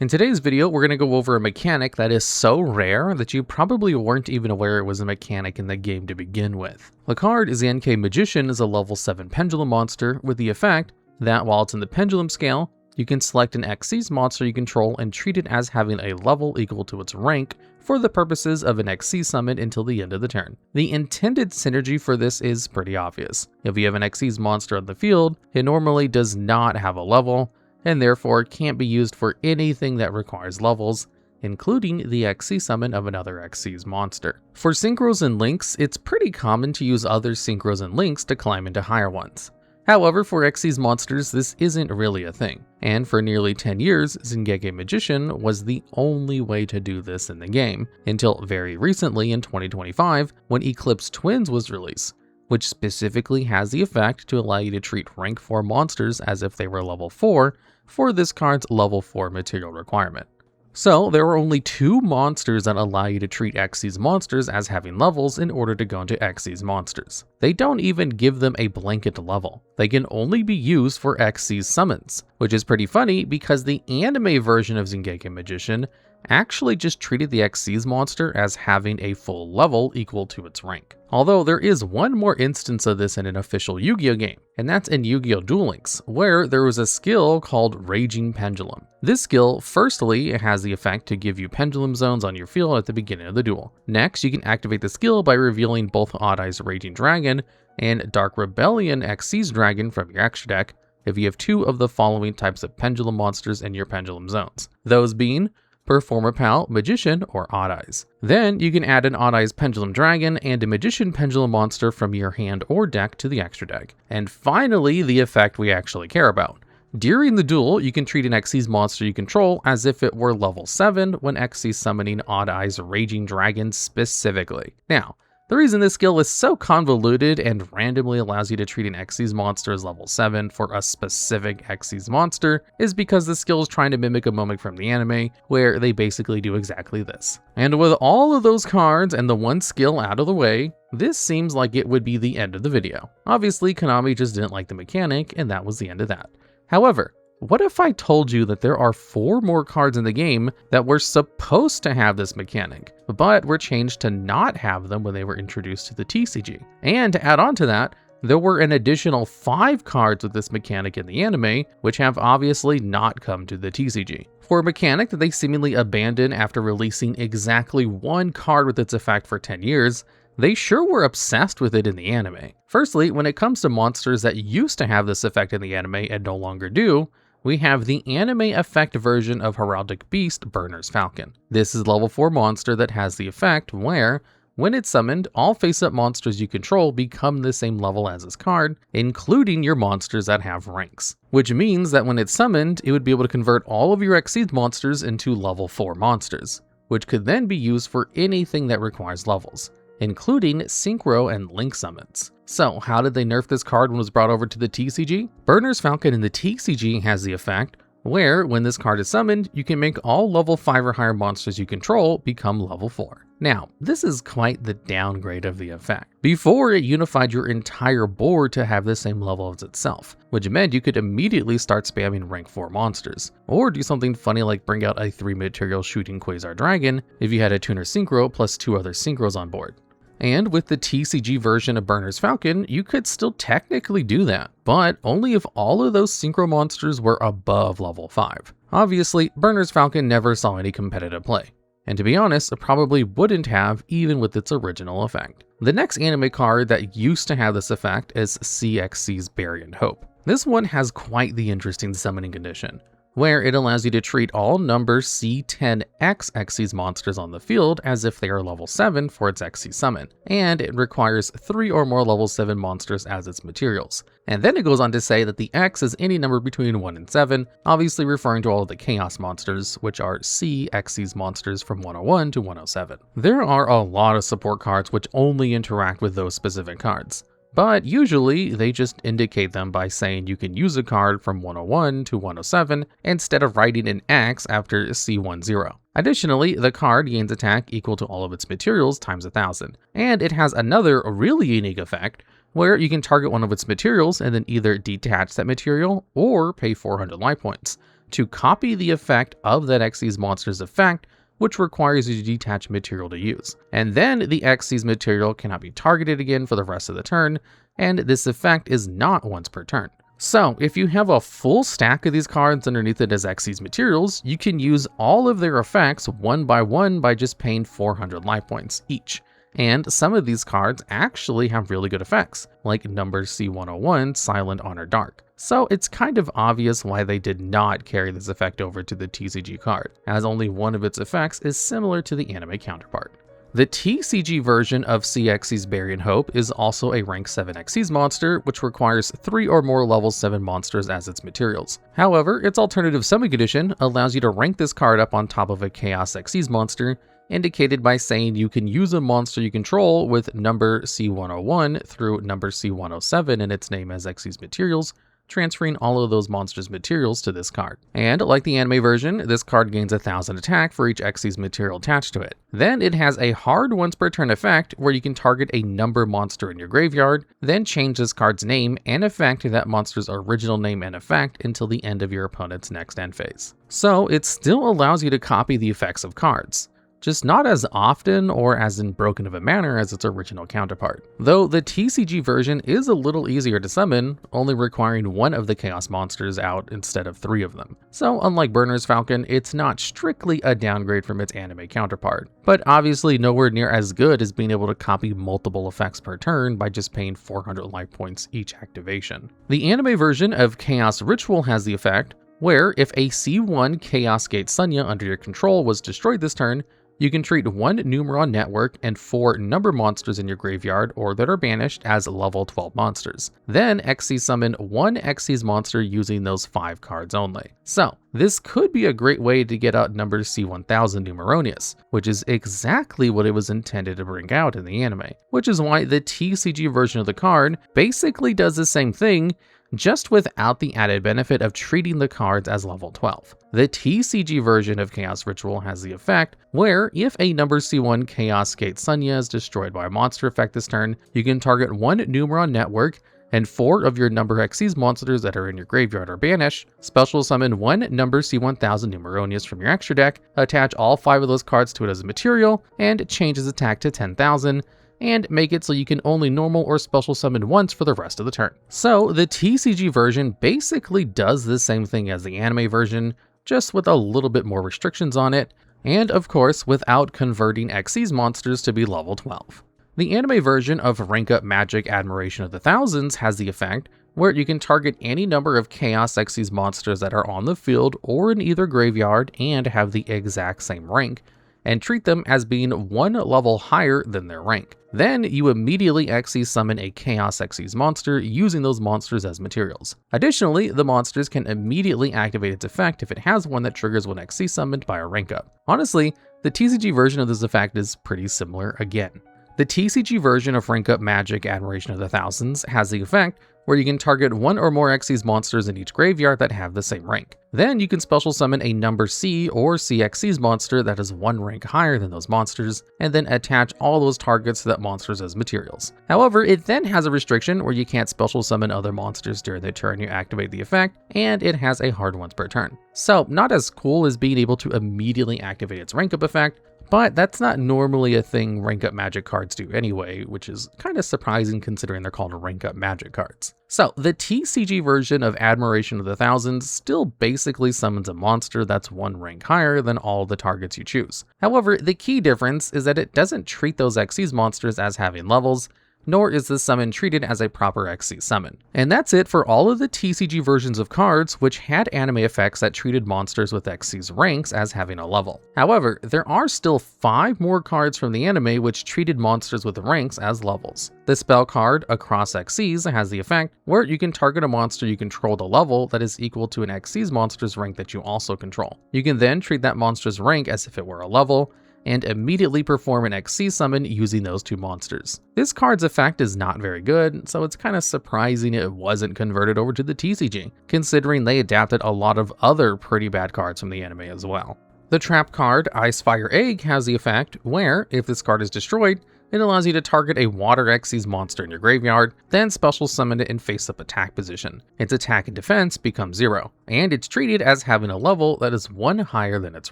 In today's video, we're going to go over a mechanic that is so rare that you probably weren't even aware it was a mechanic in the game to begin with. The card Xiangke Magician is a level 7 pendulum monster with the effect that while it's in the Pendulum Scale, you can select an Xyz monster you control and treat it as having a level equal to its rank for the purposes of an Xyz Summon until the end of the turn. The intended synergy for this is pretty obvious. If you have an Xyz monster on the field, it normally does not have a level, and therefore can't be used for anything that requires levels, including the Xyz Summon of another Xyz monster. For synchros and links, it's pretty common to use other synchros and links to climb into higher ones. However, for Xyz monsters, this isn't really a thing, and for nearly 10 years, Xiangke Magician was the only way to do this in the game, until very recently in 2025 when Eclipse Twins was released, which specifically has the effect to allow you to treat rank 4 monsters as if they were level 4 for this card's level 4 material requirement. So there are only 2 monsters that allow you to treat Xyz monsters as having levels in order to go into Xyz monsters. They don't even give them a blanket level. They can only be used for Xyz summons, which is pretty funny because the anime version of Xiangke Magician actually just treated the Xyz monster as having a full level equal to its rank. Although there is one more instance of this in an official Yu-Gi-Oh game, and that's in Yu-Gi-Oh! Duel Links, where there was a skill called Raging Pendulum. This skill, firstly, it has the effect to give you pendulum zones on your field at the beginning of the duel. Next, you can activate the skill by revealing both Odd Eye's Raging Dragon and Dark Rebellion Xyz Dragon from your extra deck if you have 2 of the following types of pendulum monsters in your pendulum zones. Those being Performer Pal, Magician, or Odd Eyes. Then you can add an Odd Eyes Pendulum Dragon and a Magician Pendulum monster from your hand or deck to the extra deck. And finally, the effect we actually care about. During the duel, you can treat an Xyz monster you control as if it were level 7 when Xyz summoning Odd Eyes Raging Dragon specifically. Now, the reason this skill is so convoluted and randomly allows you to treat an Xyz monster as level 7 for a specific Xyz monster is because the skill is trying to mimic a moment from the anime where they basically do exactly this. And with all of those cards and the one skill out of the way, this seems like it would be the end of the video. Obviously, Konami just didn't like the mechanic and that was the end of that. However, what if I told you that there are 4 more cards in the game that were supposed to have this mechanic, but were changed to not have them when they were introduced to the TCG? And to add on to that, there were an additional 5 cards with this mechanic in the anime, which have obviously not come to the TCG. For a mechanic that they seemingly abandoned after releasing exactly 1 card with its effect for 10 years, they sure were obsessed with it in the anime. Firstly, when it comes to monsters that used to have this effect in the anime and no longer do, we have the anime effect version of Heraldic Beast, Burner's Falcon. This is a level 4 monster that has the effect where, when it's summoned, all face-up monsters you control become the same level as this card, including your monsters that have ranks. Which means that when it's summoned, it would be able to convert all of your Xyz monsters into level 4 monsters, which could then be used for anything that requires levels, including synchro and link summons. So how did they nerf this card when it was brought over to the TCG? Burner's Falcon in the TCG has the effect where, when this card is summoned, you can make all level 5 or higher monsters you control become level 4. Now, this is quite the downgrade of the effect. Before, it unified your entire board to have the same level as itself, which meant you could immediately start spamming rank 4 monsters, or do something funny like bring out a 3 material shooting Quasar Dragon if you had a tuner synchro plus 2 other synchros on board. And with the TCG version of Burner's Falcon, you could still technically do that, but only if all of those synchro monsters were above level 5. Obviously, Burner's Falcon never saw any competitive play, and to be honest, it probably wouldn't have even with its original effect. The next anime card that used to have this effect is CXC's Bury and Hope. This one has quite the interesting summoning condition, where it allows you to treat all number C10X Xyz monsters on the field as if they are level 7 for its Xyz Summon, and it requires 3 or more level 7 monsters as its materials. And then it goes on to say that the X is any number between 1 and 7, obviously referring to all of the Chaos monsters, which are C Xyz monsters from 101 to 107. There are a lot of support cards which only interact with those specific cards, but usually they just indicate them by saying you can use a card from 101 to 107 instead of writing an X after C10. Additionally, the card gains attack equal to all of its materials times 1000, and it has another really unique effect where you can target one of its materials and then either detach that material or pay 400 life points, to copy the effect of that Xyz monster's effect, which requires you to detach material to use. And then the Xyz material cannot be targeted again for the rest of the turn, and this effect is not once per turn. So if you have a full stack of these cards underneath it as Xyz materials, you can use all of their effects one by just paying 400 life points each. And some of these cards actually have really good effects, like number C101, Silent Honor Dark. So it's kind of obvious why they did not carry this effect over to the TCG card, as only one of its effects is similar to the anime counterpart. The TCG version of CX's Bury in Hope is also a rank 7 Xyz monster, which requires 3 or more level 7 monsters as its materials. However, its alternative Summon Edition allows you to rank this card up on top of a Chaos Xyz monster, indicated by saying you can use a monster you control with number C101 through number C107 in its name as Xyz materials, transferring all of those monsters' materials to this card. And like the anime version, this card gains 1000 attack for each Xyz material attached to it. Then it has a hard once per turn effect where you can target a number monster in your graveyard, then change this card's name and effect to that monster's original name and effect until the end of your opponent's next end phase. So it still allows you to copy the effects of cards, just not as often or as in broken of a manner as its original counterpart. Though the TCG version is a little easier to summon, only requiring 1 of the Chaos monsters out instead of 3 of them. So unlike Burner's Falcon, it's not strictly a downgrade from its anime counterpart, but obviously nowhere near as good as being able to copy multiple effects per turn by just paying 400 life points each activation. The anime version of Chaos Ritual has the effect where if a C1 Chaos Gate Sunya under your control was destroyed this turn, you can treat 1 Numeron Network and 4 number monsters in your graveyard or that are banished as level 12 monsters. Then Xyz summon 1 Xyz monster using those 5 cards only. So this could be a great way to get out number C1000 Numeronius, which is exactly what it was intended to bring out in the anime, which is why the TCG version of the card basically does the same thing, just without the added benefit of treating the cards as level 12. The TCG version of Chaos Ritual has the effect where if a number C1 Chaos Gate Sunya is destroyed by a monster effect this turn, you can target 1 Numeron Network and 4 of your number Xyz monsters that are in your graveyard are banished, special summon 1 number C1000 Numeronius from your extra deck, attach all 5 of those cards to it as a material, and change its attack to 10,000, and make it so you can only normal or special summon once for the rest of the turn. So the TCG version basically does the same thing as the anime version, just with a little bit more restrictions on it, and of course without converting Xyz monsters to be level 12. The anime version of Rank Up Magic Admiration of the Thousands has the effect where you can target any number of Chaos Xyz monsters that are on the field or in either graveyard and have the exact same rank, and treat them as being 1 level higher than their rank. Then you immediately Xyz summon a Chaos Xyz monster using those monsters as materials. Additionally, the monsters can immediately activate its effect if it has one that triggers when Xyz summoned by a rank up. Honestly, the TCG version of this effect is pretty similar again. The TCG version of Rank Up Magic Admiration of the Thousands has the effect where you can target 1 or more Xyz monsters in each graveyard that have the same rank. Then you can special summon a number C or CXyz monster that is 1 rank higher than those monsters, and then attach all those targets to that monsters as materials. However, it then has a restriction where you can't special summon other monsters during the turn you activate the effect, and it has a hard once per turn. So not as cool as being able to immediately activate its rank up effect, but that's not normally a thing rank up magic cards do anyway, which is kind of surprising considering they're called rank up magic cards. So the TCG version of Admiration of the Thousands still basically summons a monster that's 1 rank higher than all the targets you choose. However, the key difference is that it doesn't treat those Xyz monsters as having levels, nor is this summon treated as a proper Xyz summon. And that's it for all of the TCG versions of cards which had anime effects that treated monsters with Xyz ranks as having a level. However, there are still 5 more cards from the anime which treated monsters with ranks as levels. The spell card Across Xyz has the effect where you can target a monster you control at a level that is equal to an Xyz monster's rank that you also control. You can then treat that monster's rank as if it were a level, and immediately perform an Xyz summon using those 2 monsters. This card's effect is not very good, so it's kind of surprising it wasn't converted over to the TCG, considering they adapted a lot of other pretty bad cards from the anime as well. The trap card Ice Fire Egg has the effect where, if this card is destroyed, It allows you to target a water Xyz monster in your graveyard, then special summon it in face-up attack position. Its attack and defense become 0, and it's treated as having a level that is 1 higher than its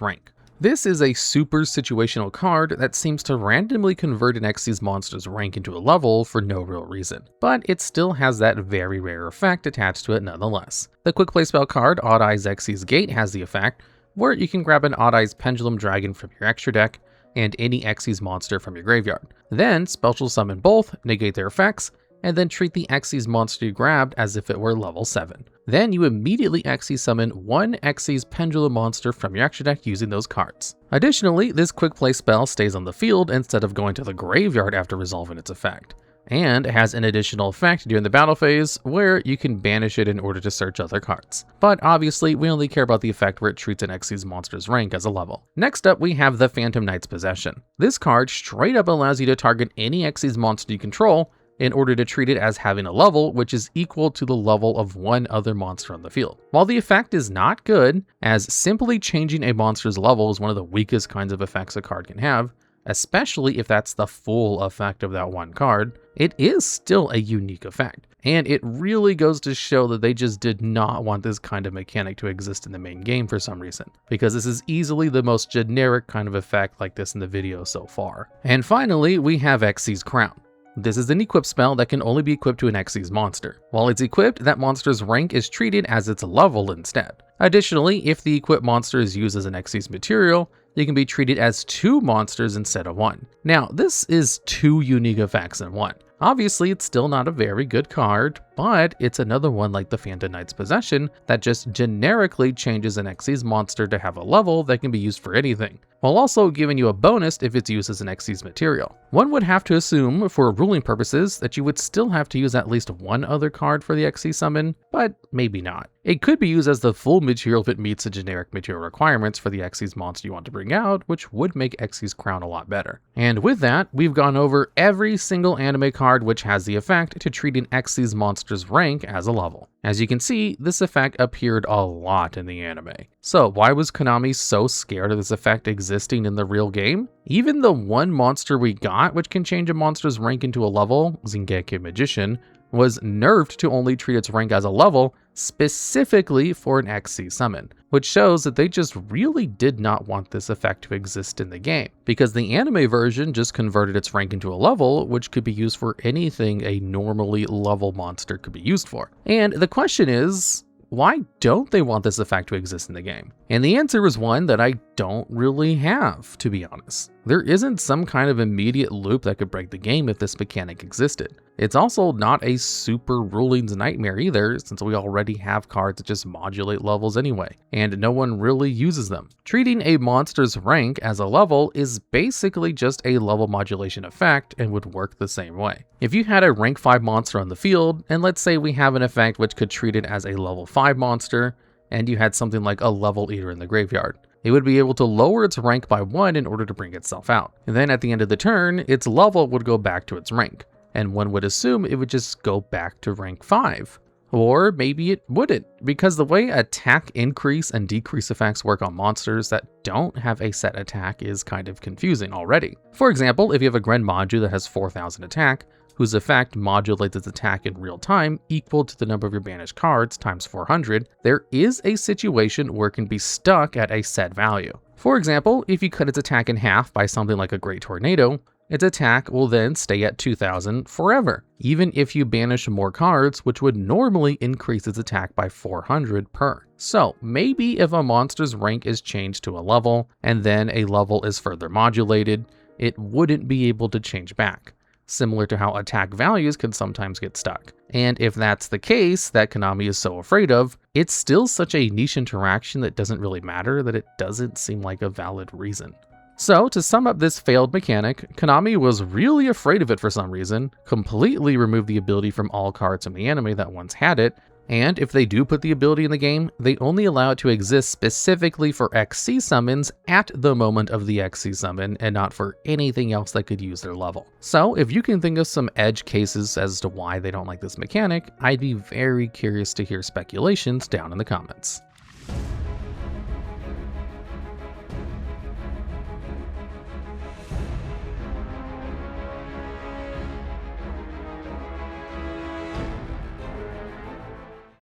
rank. This is a super situational card that seems to randomly convert an Xyz monster's rank into a level for no real reason, but it still has that very rare effect attached to it nonetheless. The quick play spell card Odd Eyes Xyz Gate has the effect where you can grab an Odd Eyes Pendulum Dragon from your extra deck and any Xyz monster from your graveyard. Then special summon both, negate their effects, and then treat the Xyz monster you grabbed as if it were level 7. Then you immediately Xyz summon 1 Xyz Pendulum monster from your extra deck using those cards. Additionally, this quick play spell stays on the field instead of going to the graveyard after resolving its effect, and has an additional effect during the battle phase where you can banish it in order to search other cards. But obviously, we only care about the effect where it treats an Xyz monster's rank as a level. Next up, we have the Phantom Knight's Possession. This card straight up allows you to target any Xyz monster you control in order to treat it as having a level which is equal to the level of 1 other monster on the field. While the effect is not good, as simply changing a monster's level is one of the weakest kinds of effects a card can have, especially if that's the full effect of that one card, it is still a unique effect. And it really goes to show that they just did not want this kind of mechanic to exist in the main game for some reason, because this is easily the most generic kind of effect like this in the video so far. And finally, we have Xyz Crown. This is an equip spell that can only be equipped to an Xyz monster. While it's equipped, that monster's rank is treated as its level instead. Additionally, if the equipped monster is used as an Xyz material, they can be treated as 2 monsters instead of 1. Now, this is 2 unique effects in 1. Obviously, it's still not a very good card, but it's another one like the Phantom Knight's Possession that just generically changes an Xyz monster to have a level that can be used for anything, while also giving you a bonus if it's used as an Xyz material. One would have to assume, for ruling purposes, that you would still have to use at least 1 other card for the Xyz Summon, but maybe not. It could be used as the full material if it meets the generic material requirements for the Xyz monster you want to bring out, which would make Xyz Crown a lot better. And with that, we've gone over every single anime card which has the effect to treat an Xyz monster's rank as a level. As you can see, this effect appeared a lot in the anime. So why was Konami so scared of this effect existing in the real game? Even the one monster we got which can change a monster's rank into a level, Xiangke Magician, was nerfed to only treat its rank as a level specifically for an Xyz Summon, which shows that they just really did not want this effect to exist in the game, because the anime version just converted its rank into a level, which could be used for anything a normally level monster could be used for. And the question is, why don't they want this effect to exist in the game? And the answer is one that I don't really have, to be honest. There isn't some kind of immediate loop that could break the game if this mechanic existed. It's also not a super rulings nightmare either, since we already have cards that just modulate levels anyway, and no one really uses them. Treating a monster's rank as a level is basically just a level modulation effect and would work the same way. If you had a rank 5 monster on the field, and let's say we have an effect which could treat it as a level 5 monster, and you had something like a level eater in the graveyard, it would be able to lower its rank by 1 in order to bring itself out. And then at the end of the turn, its level would go back to its rank, and one would assume it would just go back to rank 5. Or maybe it wouldn't, because the way attack increase and decrease effects work on monsters that don't have a set attack is kind of confusing already. For example, if you have a Gren Maju that has 4,000 attack, whose effect modulates its attack in real time equal to the number of your banished cards times 400, there is a situation where it can be stuck at a set value. For example, if you cut its attack in half by something like a Great Tornado, its attack will then stay at 2,000 forever, even if you banish more cards, which would normally increase its attack by 400 per. So maybe if a monster's rank is changed to a level, and then a level is further modulated, it wouldn't be able to change back, similar to how attack values can sometimes get stuck. And if that's the case that Konami is so afraid of, it's still such a niche interaction that doesn't really matter that it doesn't seem like a valid reason. So to sum up this failed mechanic, Konami was really afraid of it for some reason, completely removed the ability from all cards from the anime that once had it, and if they do put the ability in the game, they only allow it to exist specifically for Xyz summons at the moment of the Xyz summon and not for anything else that could use their level. So if you can think of some edge cases as to why they don't like this mechanic, I'd be very curious to hear speculations down in the comments.